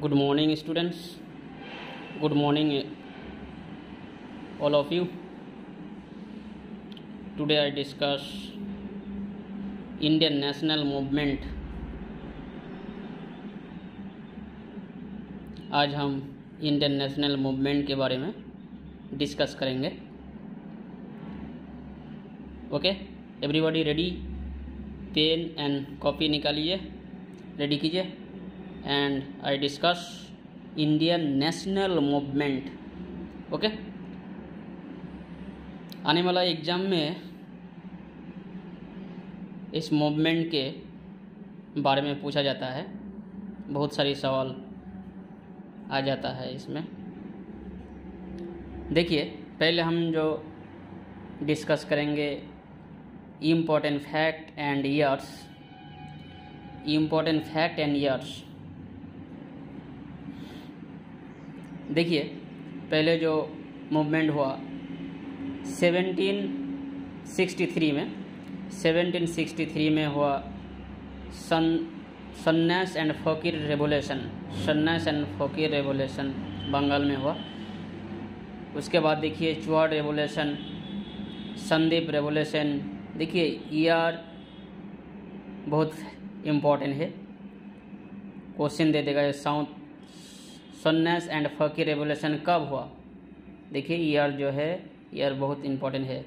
Good morning, students. Good morning, all of you. Today I discuss Indian national movement. आज हम Indian national movement के बारे में discuss करेंगे. Okay, everybody ready? Pen and copy निकालिए, ready कीजिए. And I discuss Indian national movement. Okay, आने वाला एग्ज़ाम में इस मूवमेंट के बारे में पूछा जाता है. बहुत सारी सवाल आ जाता है इसमें. देखिए, पहले हम जो डिस्कस करेंगे important fact and years. Important fact and years. देखिए, पहले जो मूवमेंट हुआ 1763 में हुआ सन्यास एंड फकीर रेवोल्यूशन. सन्यास एंड फकीर रेवोल्यूशन बंगाल में हुआ. उसके बाद देखिए चुआड़ रेवोल्यूशन, संदीप रेवोल्यूशन. देखिए ईयर बहुत इम्पोर्टेंट है, क्वेश्चन दे देगा. सन्यास एंड फकीर रेवोल्यूशन कब हुआ? देखिए ईयर जो है, ईयर बहुत इम्पोर्टेंट है.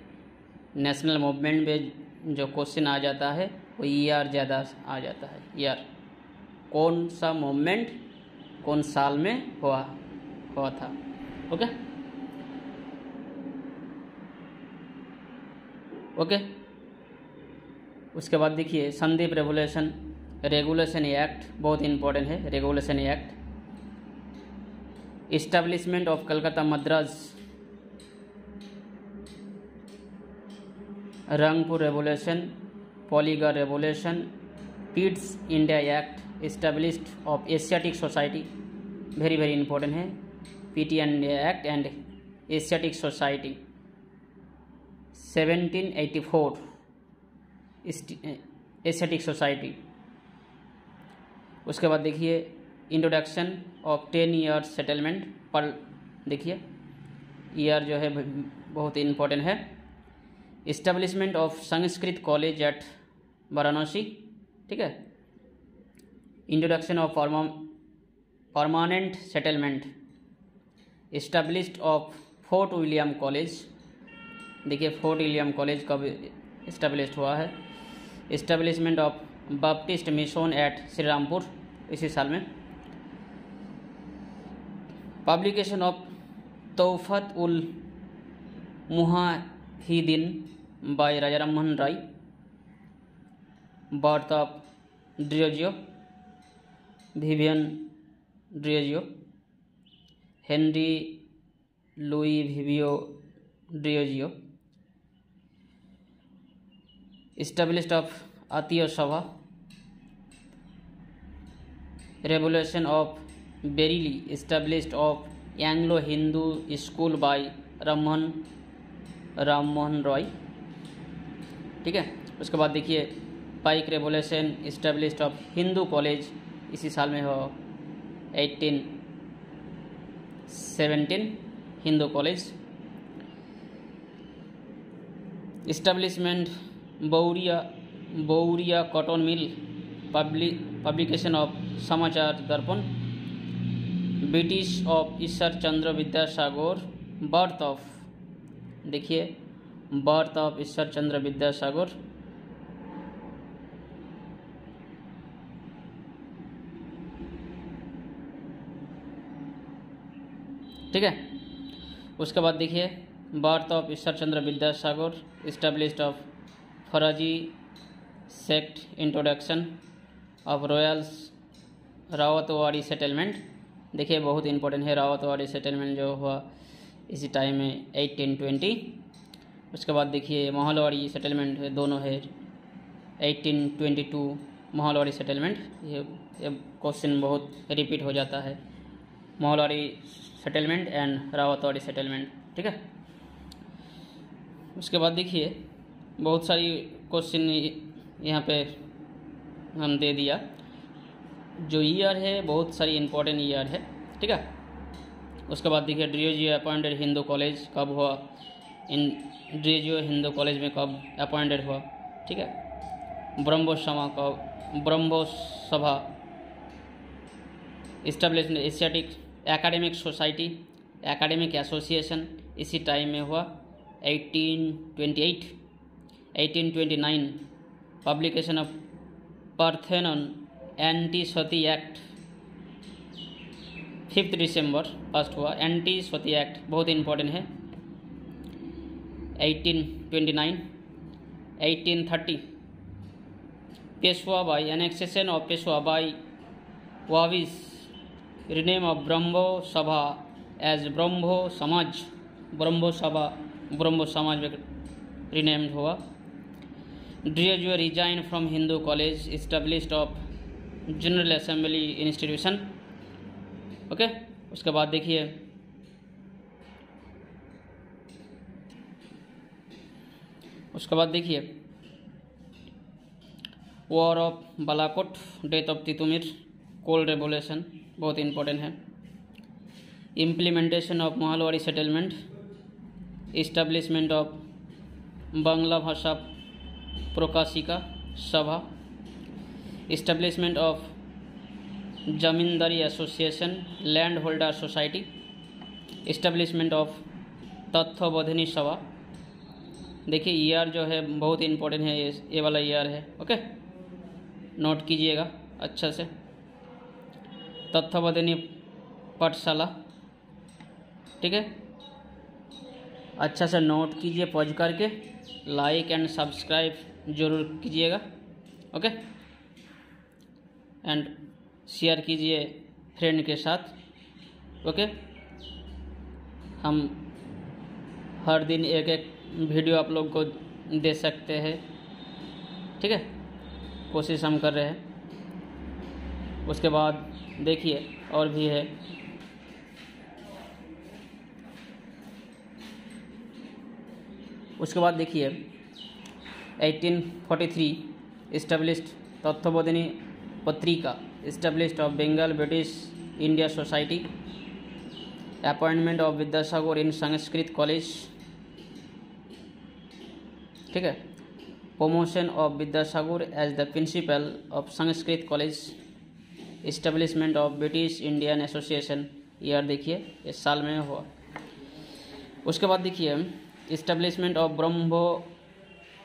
नेशनल मूवमेंट में जो क्वेश्चन आ जाता है वो ईयर ज़्यादा आ जाता है. ईयर, कौन सा मूवमेंट कौन साल में हुआ था. ओके. उसके बाद देखिए संदीप रेवोल्यूशन, रेगुलेशन एक्ट बहुत इम्पोर्टेंट है. Regulation act, establishment of Calcutta Madras, Rangpur revolution, Poligar revolution, Pitt's India act, established of Asiatic society. Very very important है. Pitt's India act and Asiatic society 1784. Asiatic society. उसके बाद देखिए इंट्रोडक्शन ऑफ 10 ईयर सेटलमेंट पर. देखिए year जो है बहुत इम्पोर्टेंट है. Establishment of Sanskrit college at Varanasi. ठीक है. Introduction of permanent settlement. Established of Fort William college. देखिए फोर्ट विलियम कॉलेज कब इस्टेब्लिश्ड हुआ है? Establishment of Baptist mission at Shrirampur, इसी साल में. Publication of Tohfat ul Mujahidin by Raja Rammohan Roy. Birth of Derozio, Vivian Derozio, Henry Louis Vivian Derozio. Established of Atiya Sabha. Revolution of Bareilly, established of Anglo-Hindu School by Rammohan Roy. ठीक है. उसके बाद देखिए Paika revolution, established of Hindu college, इसी साल में हो 1817 Hindu college. Establishment Bowreah cotton mill, publication of Samachar Darpan. British of Ishwar Chandra Vidyasagar. Birth of, देखिए बर्थ ऑफ ईश्वर चंद्र विद्यासागर. ठीक है. उसके बाद देखिए birth of Ishwar Chandra Vidyasagar, established of Faraizi sect, introduction of royals ryotwari settlement. देखिए बहुत इंपॉर्टेंट है. रावतवाड़ी सेटलमेंट जो हुआ इसी टाइम में 1820. उसके बाद देखिए महलवाड़ी सेटलमेंट दोनों है 1822. महलवाड़ी सेटलमेंट, ये क्वेश्चन बहुत रिपीट हो जाता है. Mahalwari settlement and ryotwari settlement. ठीक है. उसके बाद देखिए बहुत सारी क्वेश्चन यहाँ पे हम दे दिया. जो ईयर है बहुत सारी इंपॉर्टेंट ईयर है, ठीक है। उसके बाद देखिए डीओजीओ अपॉइंटेड हिंदू कॉलेज कब हुआ, इन डीओजीओ हिंदू कॉलेज में कब अपॉइंटेड हुआ, ठीक है। ब्रह्मो सभा established Asiatic academic society academic association इसी टाइम में हुआ 1828। 1829 publication of Parthenon anti Sati act 5 December past हुआ। एंटी सती एक्ट बहुत इंपॉर्टेंट है। 1829। 1830 पेशवाबाई एनेक्सेशन ऑफ पेशवाबाई वाविस रिनेम ऑफ ब्रह्मो सभा एज ब्रह्मो समाज, ब्रह्मो सभा ब्रह्मो समाज में रिनेम्ड हुआ। Derozio resign from Hindu college established of general assembly institution, okay. उसके बाद देखिए war of Balakot, death of Titumir, Kol revolution बहुत इंपॉर्टेंट है। Implementation of Mahalwari settlement, establishment of Bangla Bhasha Prakashika Sabha, establishment of zamindari association land holder society, establishment of Tattvabodhini Sabha. देखिए ईयर जो है बहुत इंपॉर्टेंट है, ये वाला ईयर है, ओके, नोट कीजिएगा अच्छा से। तत्वबोधिनी पाठशाला, ठीक है, अच्छा से नोट कीजिए पॉज करके, लाइक एंड सब्सक्राइब जरूर कीजिएगा, ओके, एंड शेयर कीजिए फ्रेंड के साथ, ओके। हम हर दिन एक एक वीडियो आप लोग को दे सकते हैं, ठीक है, कोशिश हम कर रहे हैं। उसके बाद देखिए और भी है, उसके बाद देखिए 1843 established Tattvabodhini Patrika, established of Bengal British India society, appointment of Vidyasagar in Sanskrit college, ठीक है, promotion of Vidyasagar as the principal of Sanskrit college, establishment of British Indian association, year देखिए इस साल में हुआ। उसके बाद देखिए establishment of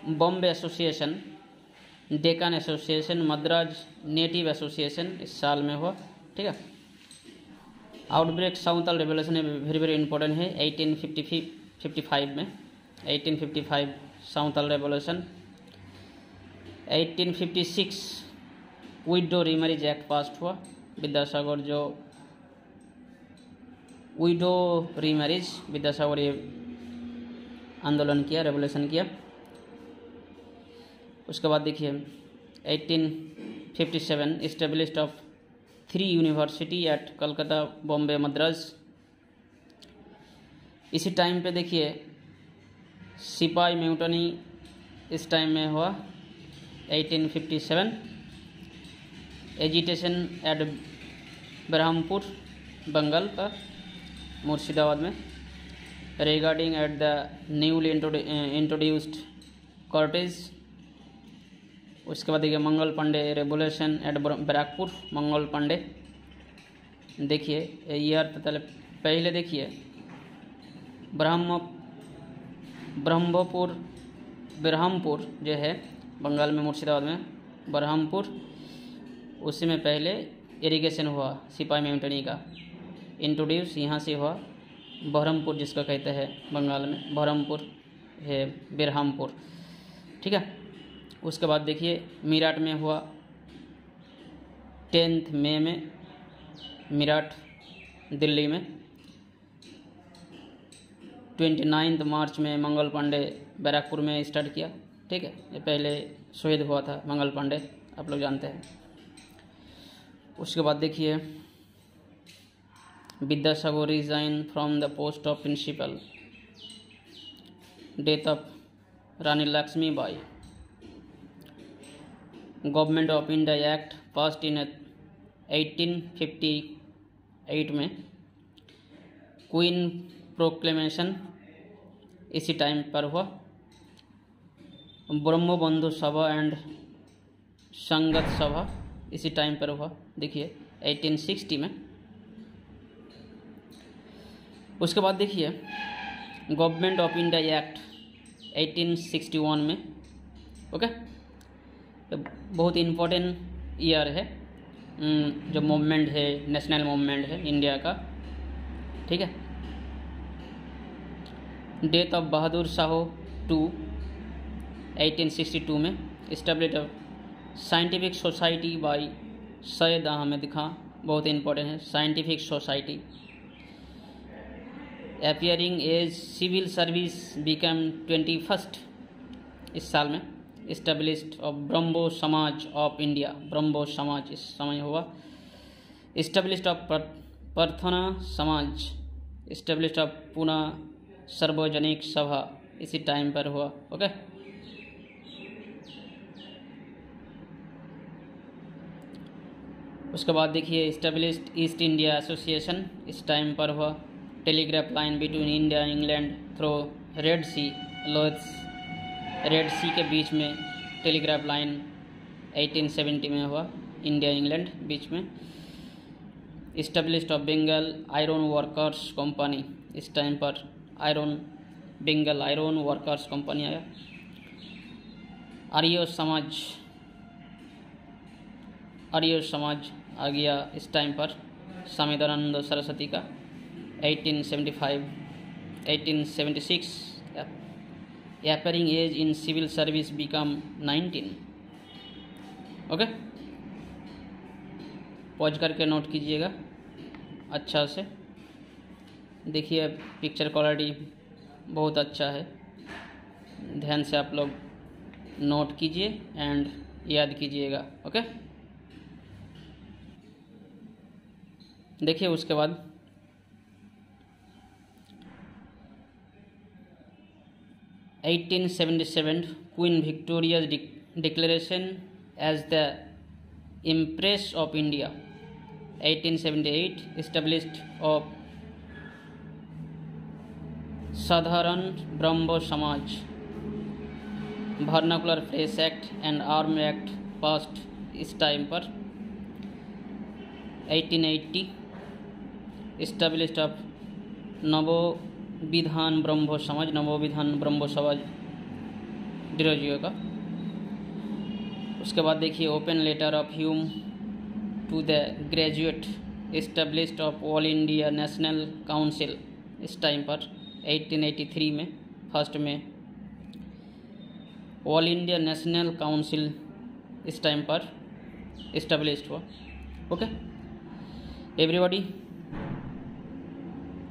Bombay association, Deccan association, Madras native association इस साल में हुआ, ठीक है। Outbreak Santhal revolution very very important है 1855 में, 1855 Santhal revolution. 1856 window remarriage act पास हुआ। विद्यासागर जो विडो रीमैरिज, विद्यासागर ये आंदोलन किया, रेवोल्यूशन किया। उसके बाद देखिए 1857 established of 3 university at Calcutta, Bombay, Madras. इसी टाइम पे देखिए सिपाही म्यूटनी इस टाइम में हुआ 1857। एजिटेशन एट ब्रह्मपुर बंगाल का, मुर्शिदाबाद में, regarding at the newly introduced Cortez. उसके बाद देखिए मंगल पांडे रेवोल्यूशन एट बैरकपुर, मंगल पांडे। देखिए ईयर तो पहले देखिए ब्रह्मपुर जो है बंगाल में, मुर्शिदाबाद में ब्रह्मपुर, उसी में पहले इरिगेशन हुआ सिपाही म्यूटनी का, इंट्रोड्यूस यहाँ से हुआ। बहरमपुर जिसको कहते हैं बंगाल में, बहरमपुर है बिरहामपुर, ठीक है। उसके बाद देखिए मीरठ में हुआ 10 मई में, मीरठ दिल्ली में। 29 मार्च में मंगल पांडे बैरकपुर में स्टार्ट किया, ठीक है। ये पहले शहीद हुआ था मंगल पांडे, आप लोग जानते हैं। उसके बाद देखिए Vidyasagar resign from the post of principal, death of Rani Lakshmibai, government of India act passed in 1858 में क्वीन प्रोक्लेमेशन इसी टाइम पर हुआ। ब्रह्मो बंधु सभा एंड संगत सभा इसी टाइम पर हुआ, देखिए 1860 में। उसके बाद देखिए गवर्नमेंट ऑफ इंडिया एक्ट 1861 में, ओके। तो बहुत इम्पोर्टेंट ईयर है, जो मूवमेंट है, नेशनल मूवमेंट है इंडिया का, ठीक है। Death of Bahadur Shah two 1862 में। Establish of scientific society by Syed Ahmad Khan, बहुत इंपॉर्टेंट है, scientific society. Appearing as civil service become 21st इस साल में। इस्टेब्लिश्ड ऑफ ब्रह्मो समाज ऑफ इंडिया, ब्रह्मो समाज इस समय हुआ। इस्टेब्लिश्ड ऑफ प्रार्थना समाज, इस्टेब्लिश्ड ऑफ पुणे सार्वजनिक सभा इसी टाइम पर हुआ, ओके। उसके बाद देखिए इस्टेब्लिश्ड ईस्ट इंडिया एसोसिएशन इस टाइम पर हुआ। Telegraph line between India England through Red Sea, लोथ्स रेड सी के बीच में टेलीग्राफ लाइन 1870 में हुआ, इंडिया इंग्लैंड बीच में। Established of Bengal iron workers company इस टाइम पर बंगाल आयरन वर्कर्स कंपनी आया। आर्य समाज आ गया इस टाइम पर, स्वामी दयानंद सरस्वती का 1876। Appearing age in civil service become 19, okay. Pause करके नोट कीजिएगा अच्छा से, देखिए पिक्चर क्वालिटी बहुत अच्छा है, ध्यान से आप लोग नोट कीजिए एंड याद कीजिएगा, ओके। देखिए उसके बाद 1877 queen Victoria's declaration as the empress of India. 1878 established of Sadharan Brahmo Samaj. Vernacular press act and arm act passed इस टाइम पर। 1880 इस्टेब्लिश्ड ऑफ नवोविधान ब्रह्मो समाज, नवोविधान ब्रह्मो समाज डिरोजियो का। उसके बाद देखिए open letter of Hume to the graduate established of All India National Council इस time पर 1883 में, फर्स्ट में ऑल इंडिया नेशनल काउंसिल इस टाइम पर इस्टेब्लिश्ड हुआ, okay. Everybody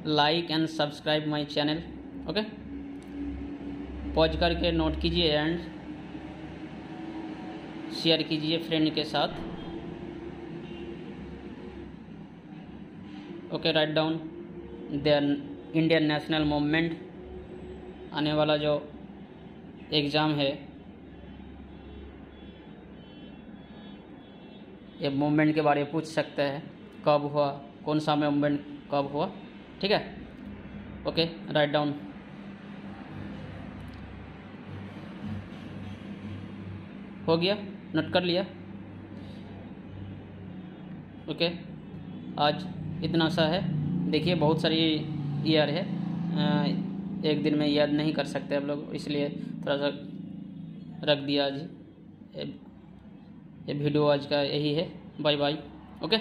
like and subscribe my channel, okay. Pause करके नोट कीजिए and share कीजिए फ्रेंड के साथ, okay. Write down the Indian national movement. आने वाला जो एग्ज़ाम है ये मूवमेंट के बारे में पूछ सकते हैं, कब हुआ, कौन सा मूवमेंट कब हुआ, ठीक है, ओके। Write down. हो गया, नोट कर लिया, ओके। आज इतना सा है, देखिए बहुत सारी ईयर है, एक दिन में याद नहीं कर सकते आप लोग, इसलिए थोड़ा सा रख दिया आज। ये वीडियो आज का यही है, बाय बाय, ओके।